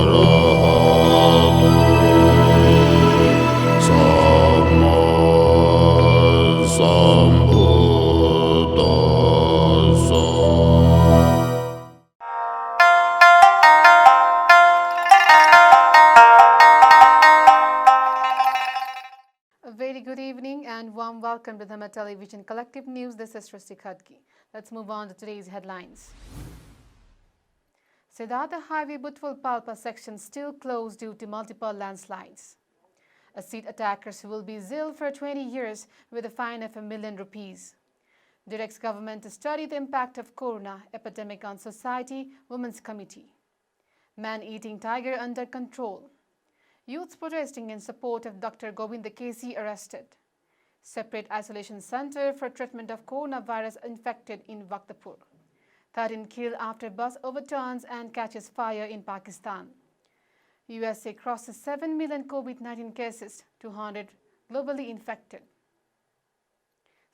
A very good evening and warm welcome to Dharma Television Collective News. This is Srishti Khadki. Let's move on to today's headlines. Satyagraha Highway Butwal Palpa section still closed due to multiple landslides. Acid attackers will be jailed for 20 years with a fine of ₹1 million. Directs government to study the impact of corona epidemic on society. Women's Committee. Man-eating tiger under control. Youths protesting in support of Dr. Govind Kesi arrested. Separate isolation center for treatment of coronavirus infected in Vaktapur. 13 killed after bus overturns and catches fire in Pakistan. USA crosses 7 million COVID-19 cases, 200 globally infected.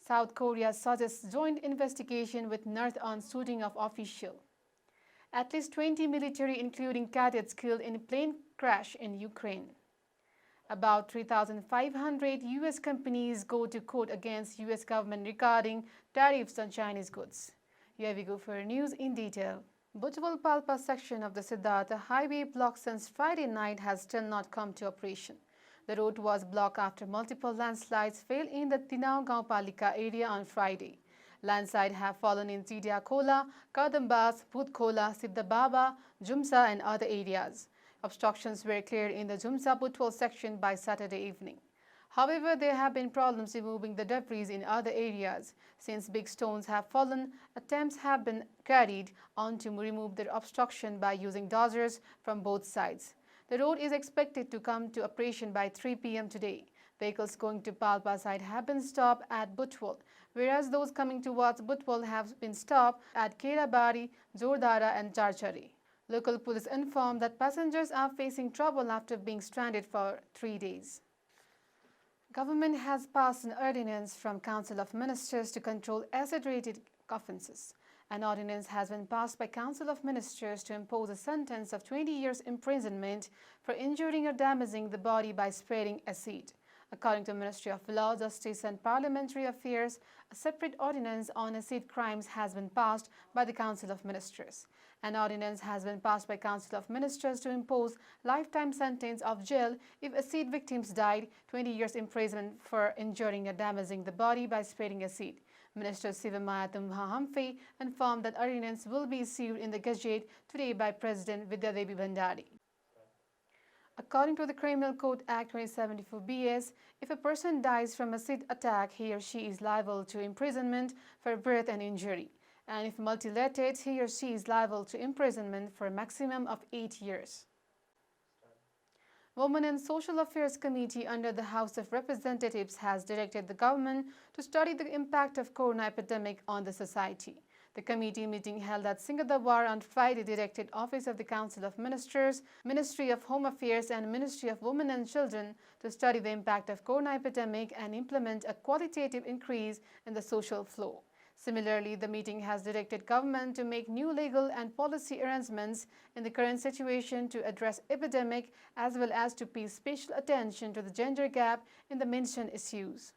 South Korea suggests joint investigation with North on shooting of official. At least 20 military, including cadets, killed in plane crash in Ukraine. About 3,500 U.S. companies go to court against U.S. government regarding tariffs on Chinese goods. Here we go for news in detail. Butwal Palpa section of the Siddhartha Highway blocked since Friday night has still not come to operation. The road was blocked after multiple landslides fell in the Tinau Gaon Palika area on Friday. Landslides have fallen in Sidia Khola, Kadambas, Bhut Khola, Siddha Baba, Jumsa and other areas. Obstructions were cleared in the Jumsa Butwal section by Saturday evening. However, there have been problems removing the debris in other areas. Since big stones have fallen, attempts have been carried on to remove the obstruction by using dozers from both sides. The road is expected to come to operation by 3 p.m. today. Vehicles going to Palpa side have been stopped at Butwal, whereas those coming towards Butwal have been stopped at Kerabari, Jordara and Charchari. Local police informed that passengers are facing trouble after being stranded for 3 days. Government has passed an ordinance from Council of Ministers to control acid-related offences. An ordinance has been passed by Council of Ministers to impose a sentence of 20 years imprisonment for injuring or damaging the body by spraying acid. According to Ministry of Law, Justice and Parliamentary Affairs, a separate ordinance on acid crimes has been passed by the Council of Ministers. An ordinance has been passed by Council of Ministers to impose lifetime sentence of jail if acid victims died, 20 years imprisonment for injuring or damaging the body by spraying acid. Minister Sivamaya Tumha informed that ordinance will be issued in the Gazette today by President Vidyadevi Bhandari. According to the Criminal Code Act 2074 BS, if a person dies from acid attack, he or she is liable to imprisonment for birth and injury. And if mutilated, he or she is liable to imprisonment for a maximum of 8 years. Women and Social Affairs Committee under the House of Representatives has directed the government to study the impact of corona epidemic on the society. The committee meeting held at Singapore on Friday directed Office of the Council of Ministers, Ministry of Home Affairs and Ministry of Women and Children to study the impact of corona epidemic and implement a qualitative increase in the social flow. Similarly, the meeting has directed government to make new legal and policy arrangements in the current situation to address epidemic as well as to pay special attention to the gender gap in the mentioned issues.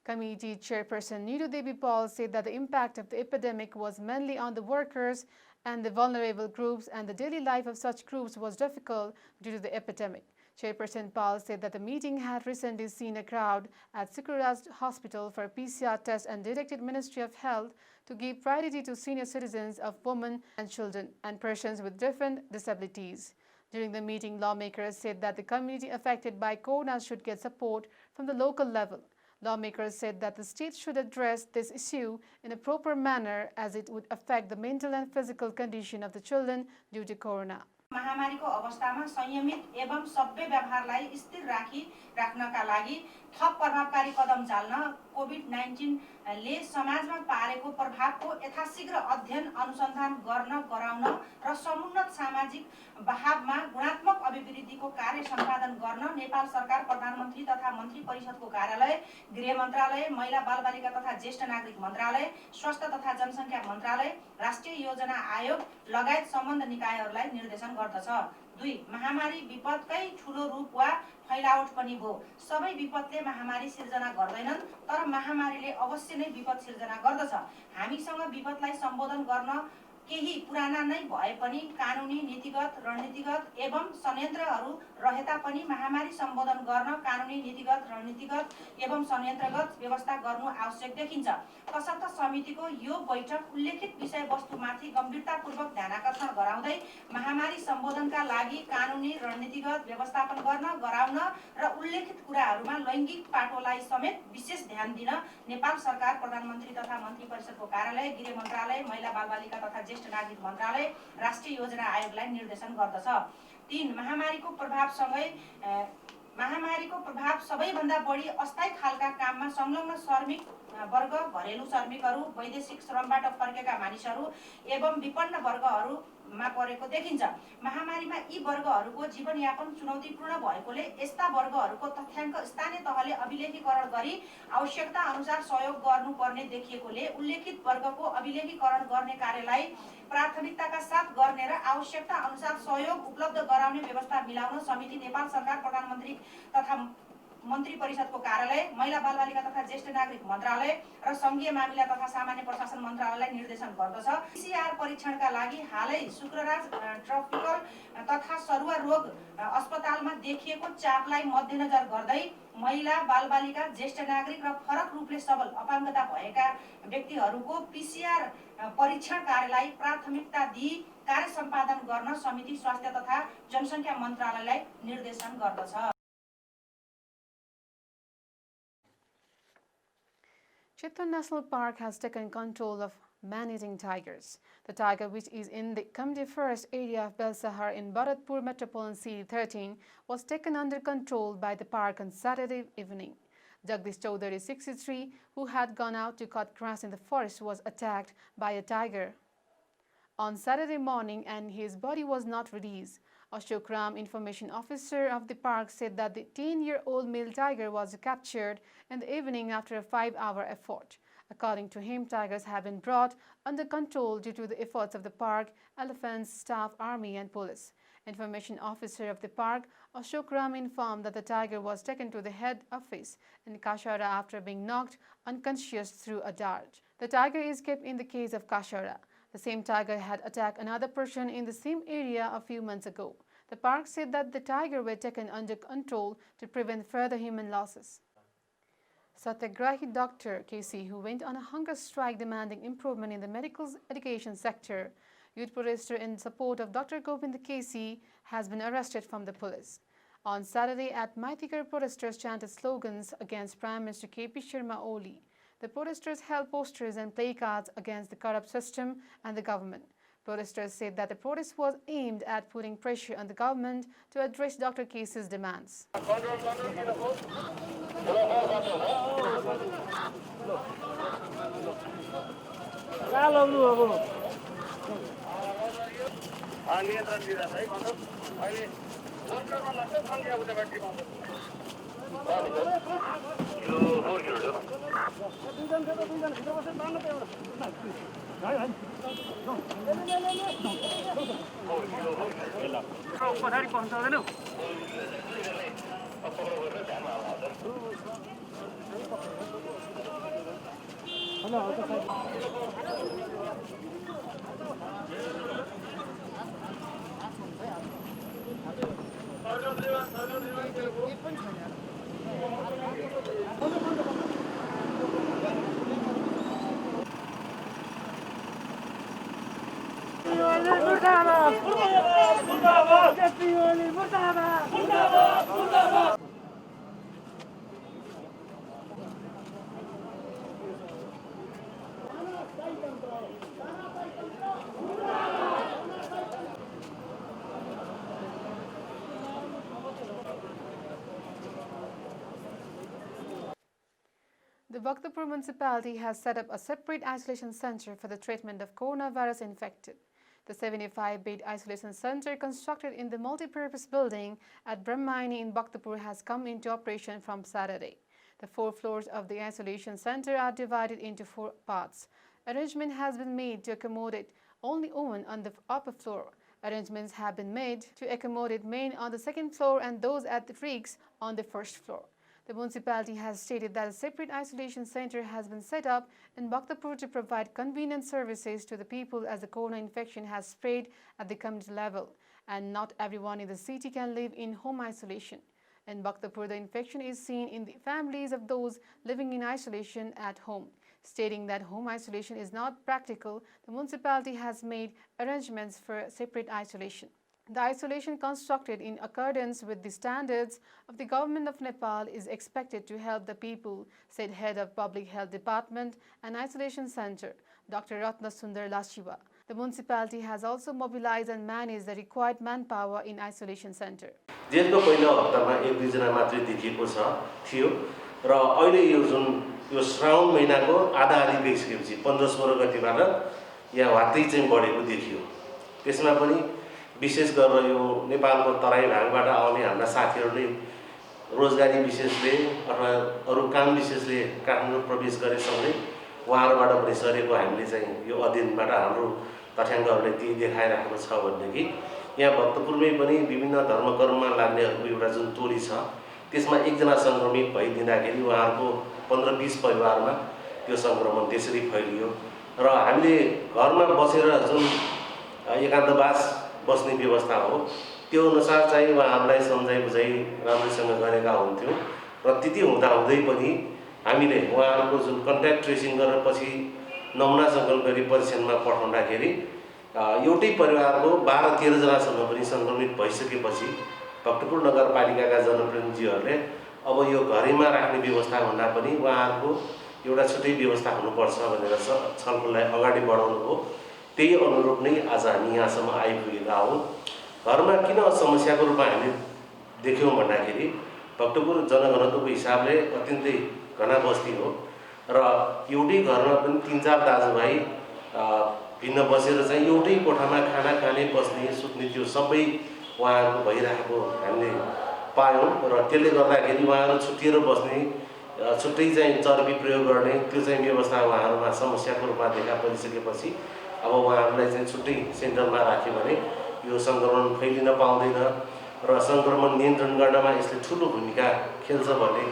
Committee Chairperson Neeru Devi Paul said that the impact of the epidemic was mainly on the workers and the vulnerable groups, and the daily life of such groups was difficult due to the epidemic. Chairperson Paul said that the meeting had recently seen a crowd at Sikuraj Hospital for PCR tests and directed Ministry of Health to give priority to senior citizens of women and children and persons with different disabilities. During the meeting, lawmakers said that the community affected by corona should get support from the local level. Lawmakers said that the state should address this issue in a proper manner as it would affect the mental and physical condition of the children due to corona. महामारीको अवस्थामा संयमित एवं सभ्य व्यवहारलाई स्थिर राख्नका लागि थप प्रभावकारी कदम चाल्न COVID-19 ले समाजमा पारेको प्रभावको यथाशीघ्र अध्ययन अनुसन्धान गर्न गराउन र समुन्नत सामाजिक बहावमा गुणात्मक अभिवृद्धिको कार्य सम्पादन गर्न नेपाल सरकार प्रधानमन्त्री तथा मन्त्री परिषदको कार्यालय, गृह मन्त्रालय, महिला बालबालिका तथा ज्येष्ठ नागरिक मन्त्रालय, स्वास्थ्य तथा जनसङ्ख्या मन्त्रालय, राष्ट्रिय योजना आयोग लगायत सम्बद्ध निकायहरूलाई निर्देशन गर्दछ। 2 महामारी विपदकै ठूलो रूप वा फैलावट पनि हो। सबै विपदले महामारी सिर्जना गर्दैनन्, तर महामारीले अवश्य नै विपद सिर्जना गर्दछ। हामीसँग विपदलाई सम्बोधन गर्न केही पुराना नै भए पनि कानुनी, नीतिगत, रणनीतिगत एवं संयन्त्रहरू रहे तापनि महामारी सम्बोधन गर्न कानुनी, नीतिगत, रणनीतिगत एवं संयन्त्रगत व्यवस्था गर्नु आवश्यक देखिन्छ। तसर्थ समितिको यो बैठक उल्लेखित विषयवस्तुमाथि गम्भीरतापूर्वक ध्यानाकर्षण गराउँदै महामारी सम्बोधनका लागि कानुनी, रणनीतिगत व्यवस्थापन गर्न, गराउन र उल्लेखित कुराहरूमा लैङ्गिक पाटोलाई समेत विशेष ध्यान दिन नेपाल सरकार, प्रधानमन्त्री तथा मन्त्री परिषदको कार्यालय, गृह मन्त्रालय, महिला बालबालिका तथा ज्येष्ठ नागरिक मन्त्रालय, राष्ट्रिय योजना आयोगलाई निर्देशन गर्दछ। 3 महामारीको प्रभाव सबैभन्दा बढी अस्थायी खालका काममा संलग्न श्रमिक वर्ग, घरेलु श्रमिकहरू, वैदेशिक श्रमबाट फर्केका मानिसहरू एवं विपन्न वर्गहरूमा परेको देखिन्छ। महामारीमा यी वर्गहरूको जीवनयापन चुनौतीपूर्ण भएकोले यस्ता वर्गहरूको तथ्याङ्क स्थानीय तहले अभिलेखीकरण गरी आवश्यकता अनुसार सहयोग गर्नुपर्ने देखिएकोले उल्लेखित वर्गको अभिलेखीकरण गर्ने कार्यलाई प्राथमिकताका साथ गर्ने र आवश्यकता अनुसार सहयोग उपलब्ध गराउने व्यवस्था मिलाउन समिति नेपाल सरकार, प्रधानमन्त्री तथा मन्त्री परिषदको कार्यालय, महिला बालबालिका तथा ज्येष्ठ नागरिक मन्त्रालय र संघीय मामिला तथा सामान्य प्रशासन मन्त्रालयलाई निर्देशन गर्दछ। PCR परीक्षणका लागि हालै शुक्रराज ट्रपिकल तथा सरुवा रोग अस्पतालमा देखिएको चापलाई मध्यनजर गर्दै महिला, बालबालिका, ज्येष्ठ नागरिक र फरक रूपले सबल अपाङ्गता भएका व्यक्तिहरूको PCR परीक्षण कार्यलाई प्राथमिकता दिई कार्य सम्पादन गर्न समिति स्वास्थ्य तथा जनसङ्ख्या मन्त्रालयलाई निर्देशन गर्दछ। Chitwan National Park has taken control of man-eating tigers. The tiger, which is in the Community Forest area of Belsahar in Bharatpur Metropolitan City 13, was taken under control by the park on Saturday evening. Jagdish Chaudhary, 63, who had gone out to cut grass in the forest, was attacked by a tiger on Saturday morning and his body was not released. Ashok Ram, information officer of the park, said that the 10-year-old male tiger was captured in the evening after a 5-hour effort. According to him, tigers have been brought under control due to the efforts of the park, elephants, staff, army and police. Information officer of the park, Ashok Ram, informed that the tiger was taken to the head office in Kashara after being knocked unconscious through a dart. The tiger is kept in the cage of Kashara. The same tiger had attacked another person in the same area a few months ago. The park said that the tiger were taken under control to prevent further human losses. Satyagrahi Dr. KC, who went on a hunger strike demanding improvement in the medical education sector, youth protester in support of Dr. Govind KC, has been arrested from the police. On Saturday at Maitikar, protesters chanted slogans against Prime Minister KP Sharma Oli. The protesters held posters and placards against the corrupt system and the government. Protesters said that the protest was aimed at putting pressure on the government to address Dr. KC's demands. The Bhaktapur municipality has set up a separate isolation center for the treatment of coronavirus infected. The 75-bed isolation center constructed in the multi-purpose building at Brahmayani in Bhaktapur has come into operation from Saturday. The 4 floors of the isolation center are divided into 4 parts. Arrangement has been made to accommodate only women on the upper floor Arrangements have been made to accommodate men on the second floor and those at the freaks on the first floor. The municipality has stated that a separate isolation center has been set up in Bhaktapur to provide convenient services to the people as the corona infection has spread at the community level and not everyone in the city can live in home isolation. In Bhaktapur, the infection is seen in the families of those living in isolation at home. Stating that home isolation is not practical, the municipality has made arrangements for separate isolation. The isolation constructed in accordance with the standards of the Government of Nepal is expected to help the people, said Head of Public Health Department and Isolation Center, Dr. Ratna Sundar Lashiva. The municipality has also mobilized and managed the required manpower in isolation center. जेलको पहिलो हप्तामा 1-2 जना मात्रै देखिएको थियो र अहिले यो श्रावण महिनाको आधा गइसकेपछि 15-16 गतिबाट यहाँ वात्तै चाहिँ बढेको देखियो। त्यसमा पनि विशेष गरेर यो नेपालको तराई भागबाट आउने हाम्रा साथीहरूले रोजगारी विशेषले अथवा अरू काम विशेषले काठमाडौँ प्रवेश गरेसँगै उहाँहरूबाट पनि सरेको हामीले चाहिँ यो अध्ययनबाट हाम्रो तथ्याङ्कहरूले ती देखाइराखेको छ भनेदेखि यहाँ भक्तपुरमै पनि विभिन्न धर्मकर्ममा लाग्नेहरूको एउटा जुन टोली छ त्यसमा एकजना सङ्क्रमित भइदिँदाखेरि उहाँहरूको 15-20 परिवारमा त्यो सङ्क्रमण त्यसरी फैलियो र हामीले घरमा बसेर जुन एकान्तवास बस्ने व्यवस्था हो त्यो अनुसार चाहिँ उहाँहरूलाई सम्झाइ बुझाइ राम्रैसँग गरेका हुन्थ्यौँ र त्यति हुँदाहुँदै पनि हामीले उहाँहरूको जुन कन्ट्याक्ट ट्रेसिङ गरेर पछि नमुना सङ्कलन गरी परीक्षणमा पठाउँदाखेरि एउटै परिवारको 12-13 जनासम्म पनि सङ्क्रमित भइसकेपछि भक्तपुर नगरपालिकाका जनप्रतिनिधिहरूले अब यो घरैमा राख्ने व्यवस्था भन्दा पनि उहाँहरूको एउटा छुट्टै व्यवस्था हुनुपर्छ भनेर छलफललाई अगाडि बढाउनु हो। त्यही अनुरूप नै आज हामी यहाँसम्म आइपुगेका हौँ। घरमा किन समस्याको रूपमा हामीले देख्यौँ भन्दाखेरि भक्तपुर जनघनत्वको हिसाबले अत्यन्तै घना बस्ती हो र एउटै घरमा पनि 3-4 दाजुभाइ भिन्न बसेर चाहिँ एउटै कोठामा खाना खाने बस्ने सुत्ने त्यो सबै उहाँहरूको भइरहेको हामीले पायौँ र त्यसले गर्दाखेरि उहाँहरू छुट्टिएर बस्ने छुट्टै चाहिँ चर्बी प्रयोग गर्ने त्यो चाहिँ व्यवस्था उहाँहरूमा समस्याको रूपमा देखा परिसकेपछि अब उहाँहरूलाई चाहिँ छुट्टै सेन्टरमा राख्यो भने यो सङ्क्रमण फैलिन पाउँदैन र सङ्क्रमण नियन्त्रण गर्नमा यसले ठुलो भूमिका खेल्छ भन्ने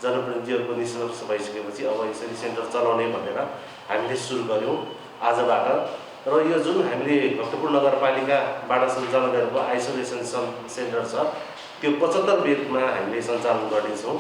जनप्रतिनिधिहरूको निष्कर्ष भइसकेपछि अब यसरी सेन्टर चलाउने भनेर हामीले सुरु गऱ्यौँ आजबाट र यो जुन हामीले भक्तपुर नगरपालिकाबाट सञ्चालन गरेको आइसोलेसन सेन्टर छ त्यो 75 बेडमा हामीले सञ्चालन गर्नेछौँ।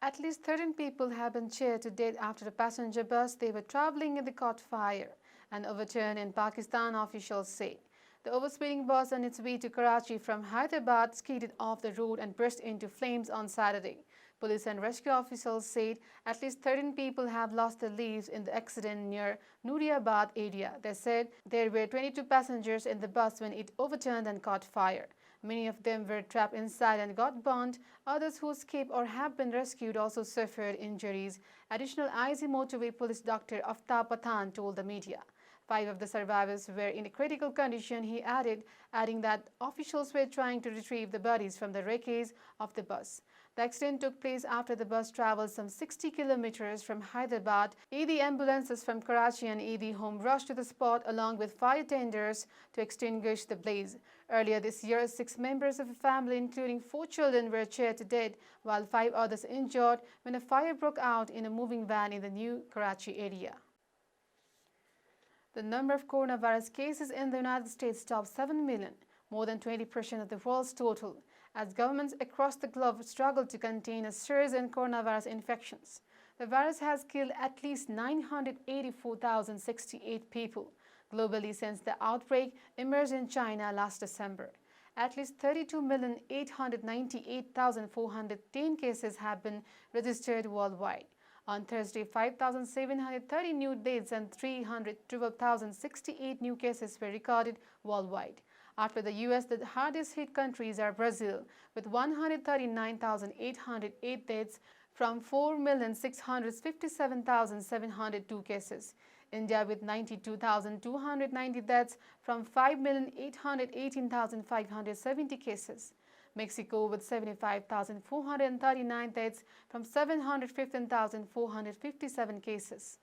At least 13 people have been cheered to death after a passenger bus they were traveling in the caught fire and overturned in Pakistan, officials say. The overspeeding bus on its way to Karachi from Hyderabad skidded off the road and burst into flames on Saturday. Police and rescue officials said at least 13 people have lost their lives in the accident near Nooriabad area. They said there were 22 passengers in the bus when it overturned and caught fire. Many of them were trapped inside and got burned. Others who escaped or have been rescued also suffered injuries. Additional IC Motorway Police Dr. Aftab Pathan told the media. 5 of the survivors were in a critical condition, he added, adding that officials were trying to retrieve the bodies from the wreckage of the bus. The accident took place after the bus traveled some 60 kilometers from Hyderabad. ED ambulances from Karachi and ED Home rushed to the spot along with fire tenders to extinguish the blaze. Earlier this year, 6 members of a family, including 4 children, were cheered to death, while 5 others injured when a fire broke out in a moving van in the new Karachi area. The number of coronavirus cases in the United States topped 7 million, more than 20% of the world's total, as governments across the globe struggle to contain a surge in coronavirus infections. The virus has killed at least 984,068 people globally since the outbreak emerged in China last December. At least 32,898,410 cases have been registered worldwide. On Thursday, 5,730 new deaths and 312,068 new cases were recorded worldwide. After the U.S., the hardest hit countries are Brazil, with 139,808 deaths from 4,657,702 cases. India with 92,290 deaths from 5,818,570 cases. Mexico with 75,439 deaths from 715,457 cases.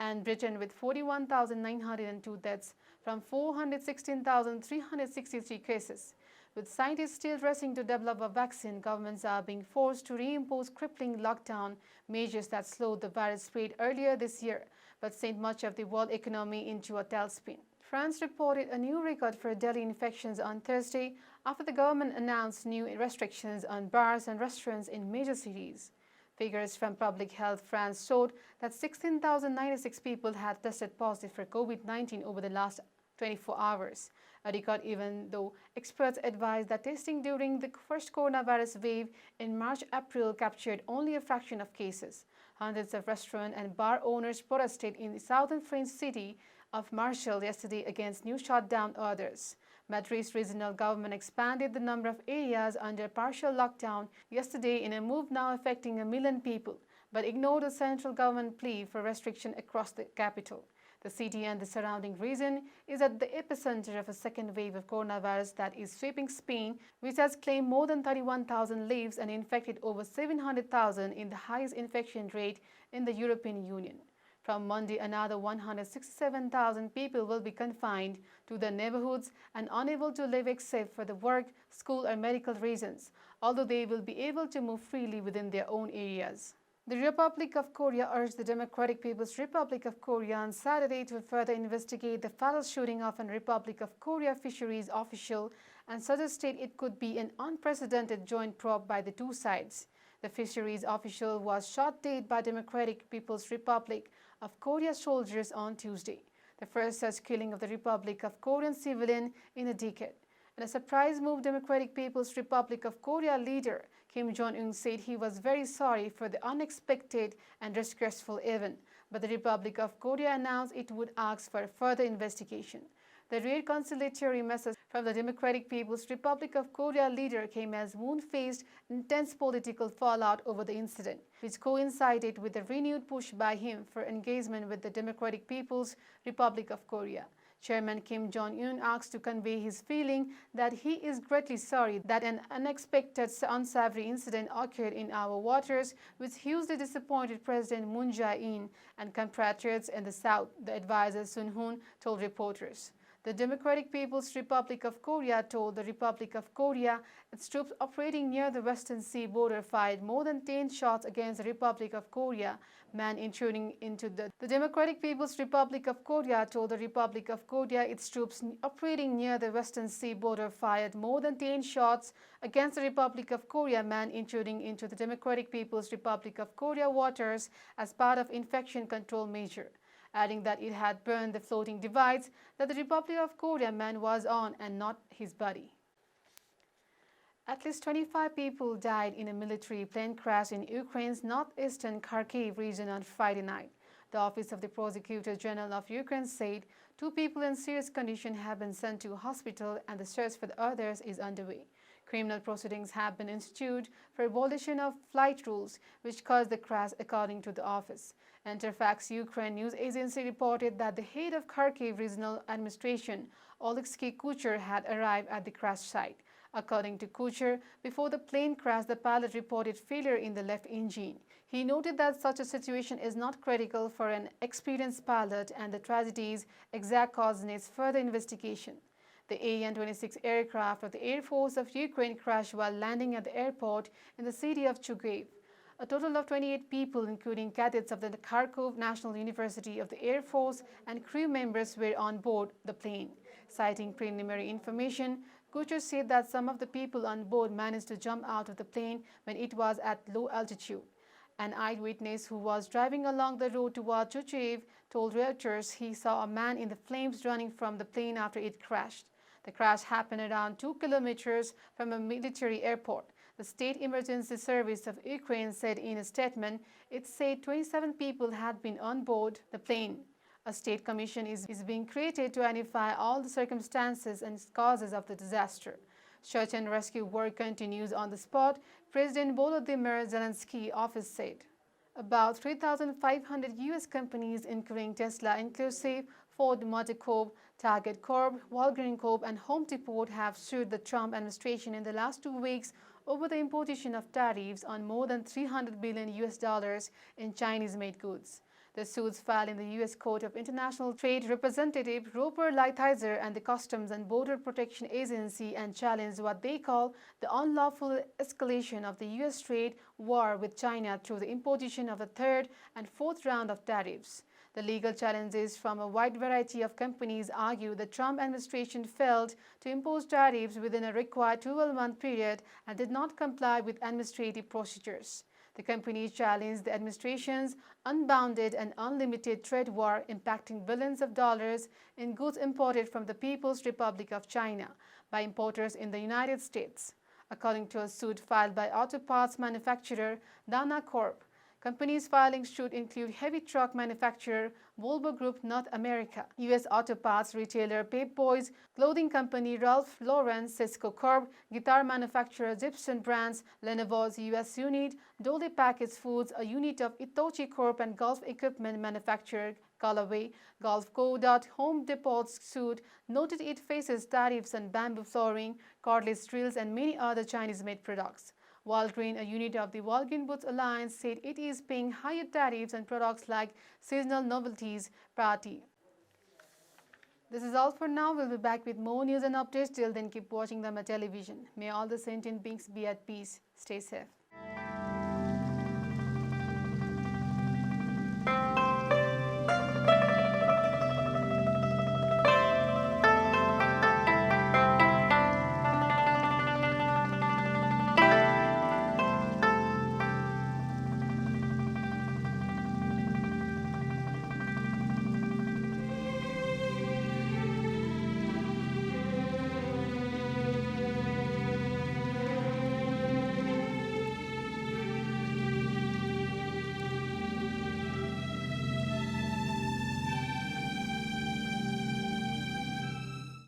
and Britain with 41,902 deaths from 416,363 cases. With scientists still racing to develop a vaccine, governments are being forced to reimpose crippling lockdown measures that slowed the virus spread earlier this year, but sent much of the world economy into a tailspin. France reported a new record for daily infections on Thursday after the government announced new restrictions on bars and restaurants in major cities. Figures from Public Health France showed that 16,096 people had tested positive for COVID-19 over the last 24 hours, a record even though experts advised that testing during the first coronavirus wave in March-April captured only a fraction of cases. Hundreds of restaurant and bar owners protested in the southern French city of Marseille yesterday against new shutdown orders. Madrid's regional government expanded the number of areas under partial lockdown yesterday in a move now affecting 1 million people, but ignored the central government plea for restriction across the capital. The city and the surrounding region is at the epicenter of a second wave of coronavirus that is sweeping Spain, which has claimed more than 31,000 lives and infected over 700,000 in the highest infection rate in the European Union. From Monday, another 167,000 people will be confined to their neighborhoods and unable to live except for the work, school or medical reasons, although they will be able to move freely within their own areas. The Republic of Korea urged the Democratic People's Republic of Korea on Saturday to further investigate the fatal shooting of a Republic of Korea fisheries official and suggested it could be an unprecedented joint probe by the two sides. The fisheries official was shot dead by Democratic People's Republic of Korea soldiers on Tuesday, the first such killing of the Republic of Korean civilian in a decade. In a surprise move, Democratic People's Republic of Korea leader Kim Jong-un said he was very sorry for the unexpected and disgraceful event, but the Republic of Korea announced it would ask for further investigation. The rare conciliatory message from the Democratic People's Republic of Korea leader came as Moon faced intense political fallout over the incident, which coincided with a renewed push by him for engagement with the Democratic People's Republic of Korea. Chairman Kim Jong-un asked to convey his feeling that he is greatly sorry that an unexpected unsavory incident occurred in our waters, which hugely disappointed President Moon Jae-in and compatriots in the South, the advisor Sun Hoon told reporters. The Democratic People's Republic of Korea told the Republic of Korea its troops operating near the Western Sea border fired more than 10 shots against the Republic of Korea, man intruding into the Democratic People's Republic of Korea told the Republic of Korea its troops operating near the Western Sea border fired more than 10 shots against the Republic of Korea, man intruding into the Democratic People's Republic of Korea waters as part of infection control measure, adding that it had burned the floating device that the Republic of Korea man was on and not his body. At least 25 people died in a military plane crash in Ukraine's northeastern Kharkiv region on Friday night. The Office of the Prosecutor General of Ukraine said 2 people in serious condition have been sent to hospital and the search for the others is underway. Criminal proceedings have been instituted for violation of flight rules, which caused the crash, according to the office. Interfax Ukraine news agency reported that the head of Kharkiv Regional Administration, Oleksiy Kucher, had arrived at the crash site. According to Kucher, before the plane crashed, the pilot reported failure in the left engine. He noted that such a situation is not critical for an experienced pilot and the tragedy's exact cause needs further investigation. The An-26 aircraft of the Air Force of Ukraine crashed while landing at the airport in the city of Chugaev. A total of 28 people, including cadets of the Kharkov National University of the Air Force and crew members, were on board the plane. Citing preliminary information, Kucher said that some of the people on board managed to jump out of the plane when it was at low altitude. An eyewitness who was driving along the road toward Chugaev told Reuters he saw a man in the flames running from the plane after it crashed. The crash happened around 2 kilometers from a military airport. The State Emergency Service of Ukraine said in a statement it said 27 people had been on board the plane. A state commission is being created to identify all the circumstances and causes of the disaster. Search and rescue work continues on the spot, President Volodymyr Zelensky's office said. About 3,500 U.S. companies, including Tesla inclusive, Ford Motor Corp, Target Corp, Walgreens Corp, and Home Depot have sued the Trump administration in the last 2 weeks over the imposition of tariffs on more than $300 billion in Chinese-made goods. The suits filed in the U.S. Court of International Trade Representative Roper Lighthizer and the Customs and Border Protection Agency and challenged what they call the unlawful escalation of the U.S. trade war with China through the imposition of a third and fourth round of tariffs. The legal challenges from a wide variety of companies argue the Trump administration failed to impose tariffs within a required 12-month period and did not comply with administrative procedures. The companies challenged the administration's unbounded and unlimited trade war impacting billions of dollars in goods imported from the People's Republic of China by importers in the United States. According to a suit filed by auto parts manufacturer Dharma Corp., companies filing suit include heavy truck manufacturer Volvo Group North America, U.S. auto parts retailer Pep Boys, clothing company Ralph Lauren, Cisco Corp, guitar manufacturer Gibson Brands, Lenovo's U.S. unit, Dole Packaged Foods, a unit of Itochi Corp, and golf equipment manufacturer Callaway. Golf Co. Home Depot's suit noted it faces tariffs on bamboo flooring, cordless drills, and many other Chinese-made products. Walgreen, a unit of the Walgreen Boots Alliance, said it is paying higher tariffs on products like seasonal novelties, party. This is all for now. We'll be back with more news and updates. Till then, keep watching Dharma television. May all the sentient beings be at peace. Stay safe.